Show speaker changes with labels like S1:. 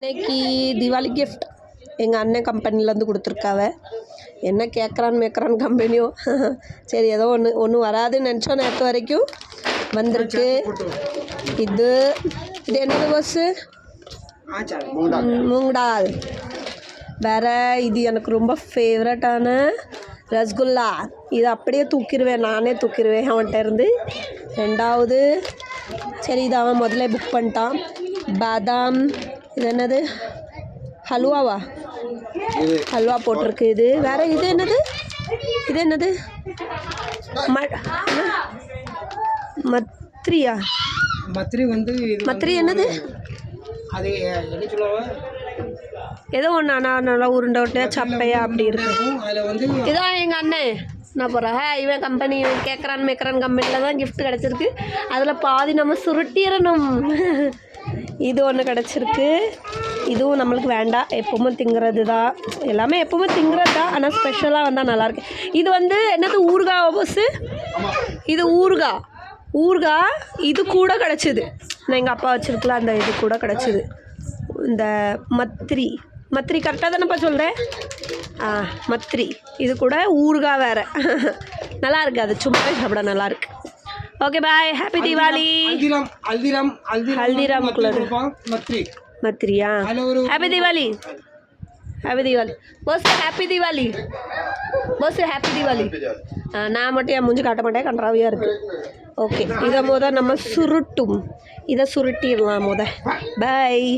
S1: இன்னைக்கு தீபாவளி கிஃப்ட் எங்கள் அண்ணன் கம்பெனிலேருந்து கொடுத்துருக்காவ. என்ன கேட்குறான்னு கம்பெனியோ சரி ஏதோ ஒன்று வராதுன்னு நினச்சோம். நேற்று வரைக்கும் வந்திருக்கு. இது என்னது பஸ்ஸு? மூங்டால். வேறு இது எனக்கு ரொம்ப ஃபேவரட்டான ரசகுல்லா. இது அப்படியே தூக்கிடுவேன், நானே தூக்கிடுவேன் அவன்கிட்ட இருந்து. ரெண்டாவது சரி இது அவன் முதல்ல புக் பண்ணிட்டான். பாதாம். இது என்னது? ஹல்வாவா? ஹல்வா போட்டிருக்கு. இது வேறு இது என்னது? இது என்னது? மத்ரியா?
S2: மத்ரி வந்து
S1: மத்ரி என்னது?
S2: அது என்ன சொல்லுவாங்க?
S1: ஏதோ ஒன்று ஆனால் நல்லா உருண்டை உருண்டையா சப்பையா அப்படி இருக்கும்.
S2: அதில் வந்து
S1: இதான் எங்கள் அண்ணன் நான் போகிறேன். இவன் கம்பெனி கேட்குறான் கம்பெனியில் தான் கிஃப்ட் கிடச்சிருக்கு. அதில் பாதி நம்ம சுருட்டிடணும். இது ஒன்று கிடச்சிருக்கு. இதுவும் நம்மளுக்கு வேண்டாம், எப்பவும் திங்கிறது தான். எல்லாமே எப்பவும் திங்கிறது தான், ஆனால் ஸ்பெஷலாக வந்தால் நல்லாயிருக்கு. இது வந்து என்னது? ஊறுகாய் பஸ்ஸு. இது ஊறுகாய். இது கூட கிடச்சிது. நான் எங்கள் அப்பா வச்சுருக்கலாம். அந்த இது கூட கிடச்சிது. இந்த மத்ரி கரெக்டாக தானேப்பா சொல்கிறேன்? மத்ரி. இது கூட ஊறுகாய் வேறு. நல்லாயிருக்கு. அது சும்மாவே சாப்பிட நல்லாயிருக்கு. Okay bye. Happy Deepavali. Haldiram மத்ரியா? ஹாப்பி தீபாவளி. பஸ் ஹாப்பி தீபாவளி. நான் மட்டும் என் மூஞ்சி காட்ட மாட்டேன், கன்றாவியாக இருக்குது. ஓகே, இதை நம்ம சுருட்டும். இதை சுருட்டிடலாம் பாய்.